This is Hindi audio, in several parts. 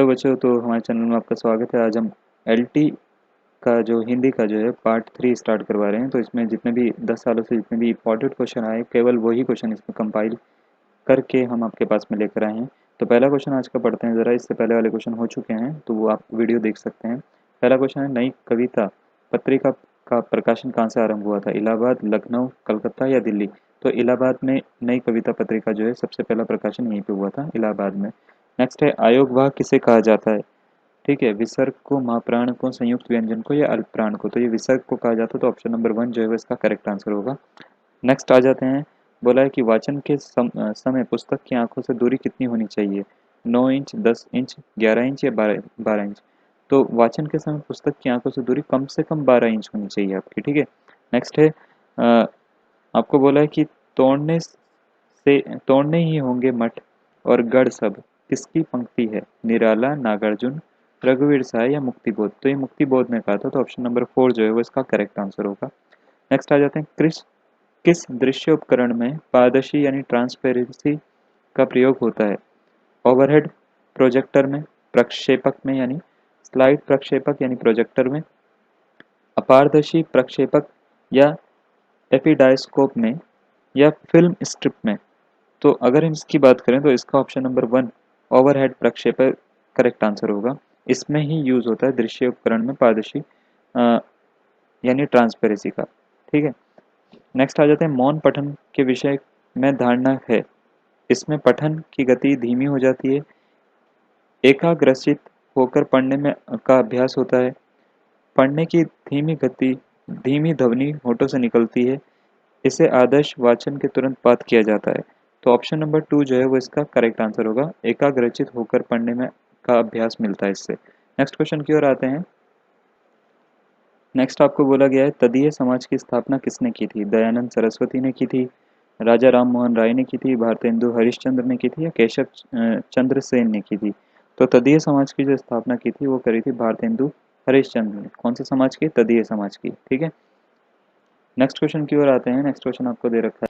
हेलो बच्चों, तो हमारे चैनल में आपका स्वागत है। आज हम एलटी का जो हिंदी का जो है पार्ट 3 स्टार्ट करवा रहे हैं। तो इसमें जितने भी 10 सालों से जितने भी इंपॉर्टेंट क्वेश्चन आए, केवल वही क्वेश्चन इसमें कंपाइल करके हम आपके पास में लेकर आए हैं। तो पहला क्वेश्चन आज का पढ़ते हैं ज़रा। इससे पहले वाले क्वेश्चन हो चुके हैं तो वो आप वीडियो देख सकते हैं। पहला क्वेश्चन है, नई कविता पत्रिका का प्रकाशन कहाँ से आरंभ हुआ था? इलाहाबाद, लखनऊ, कलकत्ता या दिल्ली? तो इलाहाबाद में नई कविता पत्रिका जो है सबसे पहला प्रकाशन यहीं पे हुआ था, इलाहाबाद में। नेक्स्ट है, आयोगवाह किसे कहा जाता है? ठीक है, विसर्ग को, महाप्राण को, संयुक्त व्यंजन को या अल्पप्राण को? तो ये विसर्ग को कहा जाता है, तो ऑप्शन नंबर 1 जो है वो इसका करेक्ट आंसर होगा। नेक्स्ट आ जाते हैं। बोला है कि वाचन के समय पुस्तक की आंखों से दूरी कितनी होनी चाहिए? 9 इंच, 10 इंच, 11 इंच या 12 इंच? तो वाचन के समय पुस्तक की आंखों से दूरी कम से कम 12 इंच होनी चाहिए आपकी। ठीक है। नेक्स्ट है, आपको बोला है कि तोड़ने ही होंगे मठ और गढ़ सब, किसकी पंक्ति है? निराला, नागार्जुन, रघुवीर साय या मुक्तिबोध? तो ये मुक्तिबोध ने कहा था, तो ऑप्शन नंबर 4 जो है वो इसका करेक्ट आंसर होगा। नेक्स्ट आ जाते हैं, किस दृश्य उपकरण में पारदर्शी यानी ट्रांसपेरेंसी का प्रयोग होता है? ओवरहेड प्रोजेक्टर में, प्रक्षेपक में यानी स्लाइड प्रक्षेपक यानी प्रोजेक्टर में, अपारदर्शी प्रक्षेपक या एपिडायस्कोप में, या फिल्म स्ट्रिप में? तो अगर हम इसकी बात करें तो इसका ऑप्शन नंबर 1 ओवरहेड प्रक्षेपक करेक्ट आंसर होगा। इसमें ही यूज होता है दृश्य उपकरण में पारदर्शी यानी ट्रांसपेरेंसी का। ठीक है। नेक्स्ट आ जाते हैं, मौन पठन के विषय में धारणा है। इसमें पठन की गति धीमी हो जाती है, एकाग्रचित होकर पढ़ने में का अभ्यास होता है, पढ़ने की धीमी गति, धीमी ध्वनि होठों से निकलती है, इसे आदर्श वाचन के तुरंत बाद किया जाता है। तो ऑप्शन नंबर 2 जो है वो इसका करेक्ट आंसर होगा। एकाग्रचित होकर पढ़ने में का अभ्यास मिलता है इससे। नेक्स्ट क्वेश्चन की ओर आते हैं। नेक्स्ट आपको बोला गया है, तदीय समाज की स्थापना किसने की थी? दयानंद सरस्वती ने की थी, राजा राम मोहन राय ने की थी, भारतेंदु हरिश्चंद्र ने की थी या केशव चंद्र सेन ने की थी? तो तदीय समाज की जो स्थापना की थी वो करी थी भारतेंदु हरिश्चंद्र ने। कौन से समाज की? तदीय समाज की। ठीक है। नेक्स्ट क्वेश्चन की ओर आते हैं। नेक्स्ट क्वेश्चन आपको दे रखा है,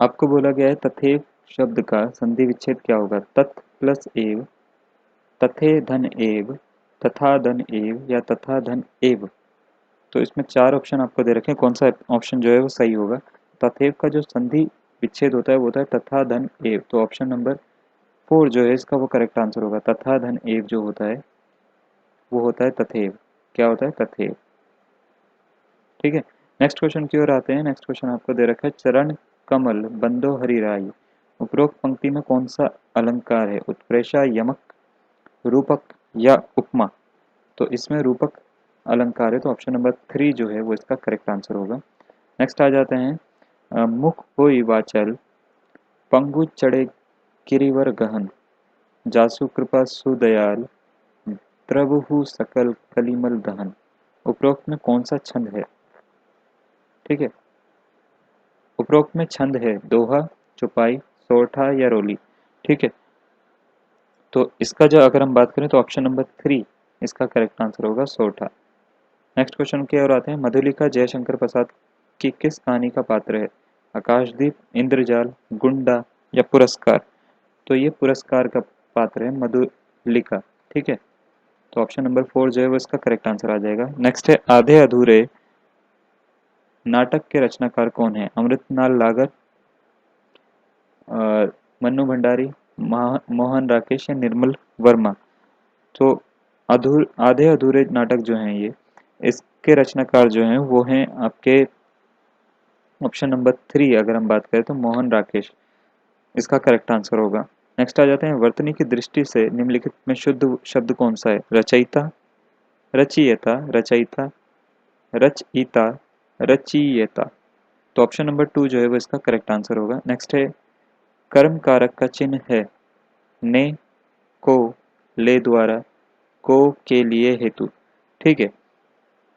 आपको बोला गया है तथेव शब्द का संधि विच्छेद क्या होगा? तत् प्लस एव, तथे धन एव, तथा धन एव या तथा धन एव? तो इसमें 4 ऑप्शन आपको दे रखे हैं, कौन सा ऑप्शन जो है वो सही होगा? तथेव का जो संधि विच्छेद होता है वो होता है तथा धन एव, तो ऑप्शन नंबर 4 जो है इसका वो करेक्ट आंसर होगा। तथा धन एव जो होता है वो होता है तथेव। क्या होता है? तथेव। ठीक है। नेक्स्ट क्वेश्चन की ओर आते हैं। नेक्स्ट क्वेश्चन आपको दे रखा है, चरण कमल बंदो हरिराई, उपरोक्त पंक्ति में कौन सा अलंकार है? उत्प्रेक्षा, यमक, रूपक या उपमा? तो इसमें रूपक अलंकार है, तो ऑप्शन नंबर 3 जो है वो इसका करेक्ट आंसर होगा। नेक्स्ट आ जाते हैं, मुख होई वाचल, पंगु चढ़े गिरिवर गहन, जासु कृपा सुदयाल, द्रवहु सकल कलिमल दहन? उपरोक्त में कौन सा छंद है? ठीक है। उपरोक्त में छंद है दोहा, चौपाई, सोरठा या रोली? ठीक है। तो इसका जो अगर हम बात करें तो ऑप्शन नंबर 3 इसका करेक्ट आंसर होगा, सोरठा। नेक्स्ट क्वेश्चन की ओर आते हैं, मधुलिका जयशंकर प्रसाद की किस कहानी का पात्र है? आकाशदीप, इंद्रजाल, गुंडा या पुरस्कार? तो ये पुरस्कार का पात्र है मधुलिका। ठीक है। तो ऑप्शन नंबर 4 जो है वो इसका करेक्ट आंसर आ जाएगा। नेक्स्ट है, आधे अधूरे नाटक के रचनाकार कौन है? अमृतलाल लागत, मन्नू भंडारी, मोहन राकेश या निर्मल वर्मा? तो आधे अधूरे नाटक जो हैं ये, इसके रचनाकार जो हैं वो हैं आपके ऑप्शन नंबर 3 अगर हम बात करें तो मोहन राकेश इसका करेक्ट आंसर होगा। नेक्स्ट आ जाते हैं, वर्तनी की दृष्टि से निम्नलिखित में शुद्ध शब्द कौन सा है? रचयिता, रचयिता, रचयिता, रचयिता, रचयिता? तो ऑप्शन नंबर 2 जो है वो इसका करेक्ट आंसर होगा। नेक्स्ट है, कर्म कारक का चिन्ह है ने, को, ले द्वारा, को, के लिए, हेतु? ठीक है।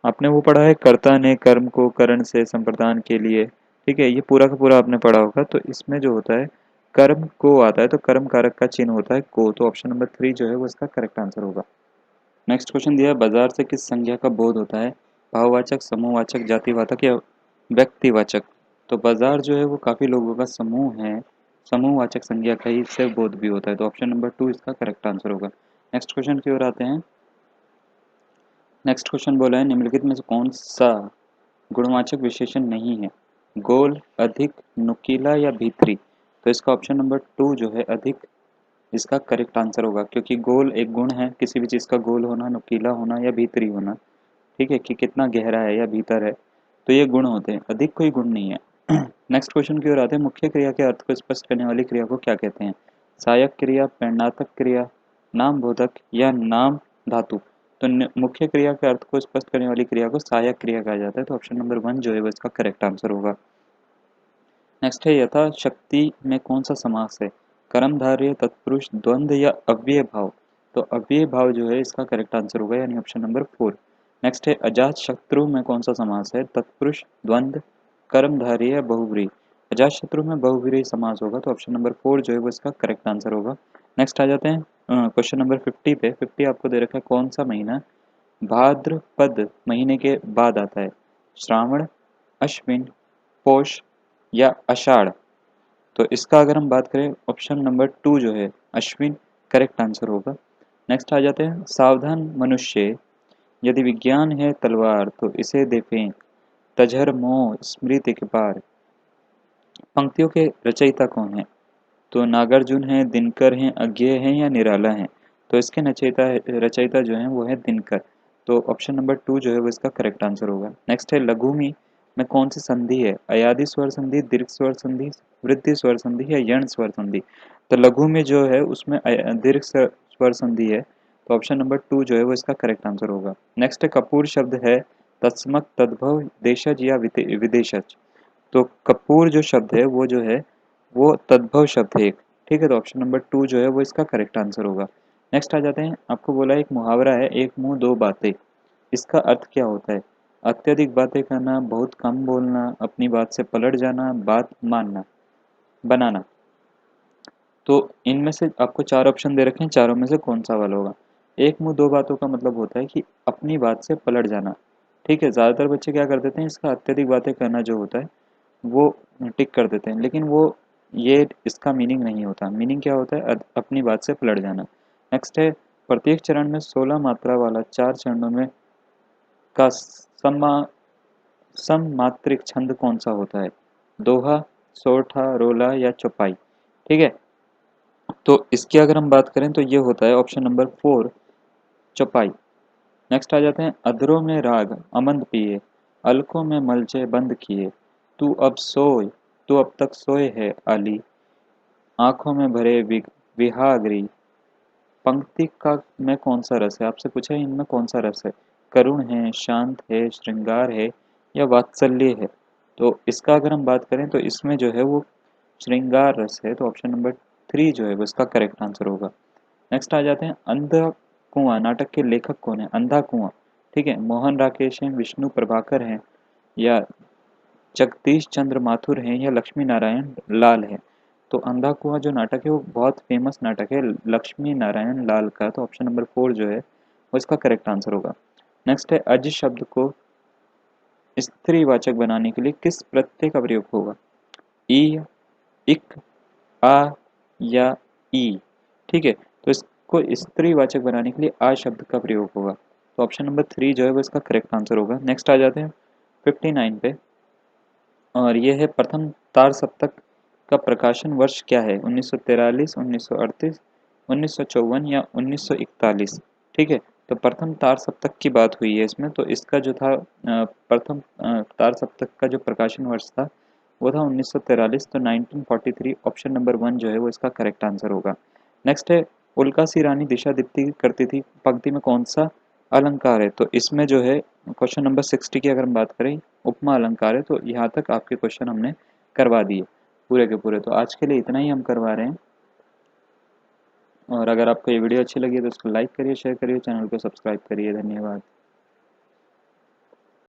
आपने वो पढ़ा है, कर्ता ने कर्म को करण से संप्रदान के लिए। ठीक है, ये पूरा का पूरा आपने पढ़ा होगा। तो इसमें जो होता है कर्म को आता है, तो कर्म कारक का चिन्ह होता है को, तो ऑप्शन नंबर 3 जो है वो इसका करेक्ट आंसर होगा। नेक्स्ट क्वेश्चन दिया है, बाजार से किस संज्ञा का बोध होता है? भाववाचक, समूहवाचक, जातिवाचक या व्यक्तिवाचक? तो बाजार जो है वो काफ़ी लोगों का समूह है, समूहवाचक संज्ञा का ही से बोध भी होता है, तो ऑप्शन नंबर 2 इसका करेक्ट आंसर होगा। नेक्स्ट क्वेश्चन की ओर आते हैं। नेक्स्ट क्वेश्चन बोला है निम्नलिखित में से कौन सा गुणवाचक विशेषण नहीं है, गोल, अधिक, नुकीला या भीतरी। तो इसका ऑप्शन नंबर 2 जो है अधिक इसका करेक्ट आंसर होगा, क्योंकि गोल एक गुण है, किसी भी चीज़ का गोल होना, नुकीला होना या भीतरी होना, ठीक है, कि कितना गहरा है या भीतर है, तो ये गुण होते हैं, अधिक कोई गुण नहीं है। नेक्स्ट क्वेश्चन की ओर आते हैं। मुख्य क्रिया के अर्थ को स्पष्ट करने वाली क्रिया को क्या कहते हैं, सहायक क्रिया, प्रेरणात्मक क्रिया, नाम बोधक या नाम धातु। तो मुख्य क्रिया के अर्थ को स्पष्ट करने वाली क्रिया को सहायक क्रिया कहा जाता है, तो ऑप्शन नंबर 1 जो है वो इसका करेक्ट आंसर होगा। नेक्स्ट है यथा शक्ति में कौन सा समास है, कर्मधारय, तत्पुरुष, द्वंद्व या अव्यय भाव। तो अव्यय भाव जो है इसका करेक्ट आंसर होगा, यानी ऑप्शन नंबर 4। नेक्स्ट है अजात शत्रु में कौन सा समास है, तत्पुरुष, द्वंद्व, कर्मधारय या बहुव्रीहि। अजात शत्रु में बहुव्रीहि समास होगा, तो ऑप्शन नंबर 4 जो है वो इसका करेक्ट आंसर होगा। नेक्स्ट आ जाते हैं क्वेश्चन नंबर 50 पे। 50 आपको दे रखा है कौन सा महीना भाद्रपद महीने के बाद आता है, श्रावण, अश्विन, पोष या आषाढ़। तो इसका अगर हम बात करें ऑप्शन नंबर 2 जो है अश्विन करेक्ट आंसर होगा। नेक्स्ट आ जाते हैं सावधान मनुष्य, यदि विज्ञान है तलवार तो इसे दे फेंक, तजहर मोह स्मृति के पार। पंक्तियों के रचयिता कौन है, तो नागार्जुन है, दिनकर है, अज्ञेय है या निराला है। तो इसके रचयिता रचयिता जो है वो है दिनकर, तो ऑप्शन नंबर 2 जो है वो इसका करेक्ट आंसर होगा। नेक्स्ट है लघुमी में कौन सी संधि है, अयादि स्वर संधि, दीर्घ स्वर संधि, वृद्धि स्वर संधि या यण स्वर संधि। तो लघु में जो है उसमें दीर्घ स्वर संधि है, तो ऑप्शन नंबर 2 जो है वो इसका करेक्ट आंसर होगा। नेक्स्ट है कपूर शब्द है तस्मक, तद्भव, देशज या विदेशज। तो कपूर जो शब्द है वो जो है वो तद्भव शब्द है एक, ठीक है, तो ऑप्शन नंबर 2 जो है वो इसका करेक्ट आंसर होगा। नेक्स्ट आ जाते हैं, आपको बोला एक मुहावरा है एक मुंह दो बातें, इसका अर्थ क्या होता है, अत्यधिक बातें करना, बहुत कम बोलना, अपनी बात से पलट जाना, बात मानना बनाना। तो इनमें से आपको 4 ऑप्शन दे रखे हैं, चारों में से कौन सा वाला होगा। एक मुंह दो बातों का मतलब होता है कि अपनी बात से पलट जाना, ठीक है, ज़्यादातर बच्चे क्या कर देते हैं, इसका अत्यधिक बातें करना जो होता है वो टिक कर देते हैं, लेकिन वो ये इसका मीनिंग नहीं होता। मीनिंग क्या होता है, अपनी बात से पलट जाना। नेक्स्ट है प्रत्येक चरण में 16 मात्रा वाला 4 चरणों में का सममात्रिक छंद कौन सा होता है, दोहा, सोरठा, रोला या चौपाई। ठीक है, तो इसकी अगर हम बात करें तो ये होता है ऑप्शन नंबर 4 चौपाई। नेक्स्ट आ जाते हैं अधरों में राग अमंद पिए, अलकों में मलचे बंद किए, तू अब सोए, तू अब तक सोए है आली, आंखों में भरे विहागरी। पंक्ति का में कौन सा रस है, आपसे पूछा है इनमें कौन सा रस है, करुण है, शांत है, श्रृंगार है या वात्सल्य है। तो इसका अगर हम बात करें तो इसमें जो है वो श्रृंगार रस है, तो ऑप्शन नंबर 3 जो है वो इसका करेक्ट आंसर होगा। नेक्स्ट आ जाते हैं अंधा कुआं नाटक के लेखक कौन है, अंधा कुआं, ठीक है, मोहन राकेश हैं, विष्णु प्रभाकर हैं या जगदीश चंद्र माथुर हैं या लक्ष्मी नारायण लाल है। तो अंधा कुआं जो नाटक है वो बहुत फेमस नाटक है लक्ष्मी नारायण लाल का, तो ऑप्शन नंबर 4 जो है वो इसका करेक्ट आंसर होगा। नेक्स्ट है अज शब्द को स्त्रीवाचक बनाने के लिए किस प्रत्यय का प्रयोग होगा, ई, इक, आ या ई। ठीक है, तो इसको स्त्रीवाचक बनाने के लिए आ शब्द का प्रयोग होगा, तो ऑप्शन नंबर 3 जो है वो इसका करेक्ट आंसर होगा। नेक्स्ट आ जाते हैं 59 पे, और ये है प्रथम तार सप्तक का प्रकाशन वर्ष क्या है, 1943, 1938, 1954 या 1941। ठीक है, तो प्रथम तार सप्तक की बात हुई है इसमें, तो इसका जो था प्रथम तार सप्तक का जो प्रकाशन वर्ष था वो था 1943, तो 1943 ऑप्शन नंबर 1 जो है वो इसका करेक्ट आंसर होगा। नेक्स्ट है उल्का सी रानी दिशा दीप्ति करती थी पंक्ति में कौन सा अलंकार है, तो इसमें जो है क्वेश्चन नंबर 60 की अगर हम बात करें उपमा अलंकार है, तो यहाँ तक आपके क्वेश्चन हमने करवा दिए पूरे के पूरे। तो आज के लिए इतना ही हम करवा रहे हैं, और अगर आपको ये वीडियो अच्छी लगी तो उसको लाइक करिए, शेयर करिए, चैनल को सब्सक्राइब करिए। धन्यवाद।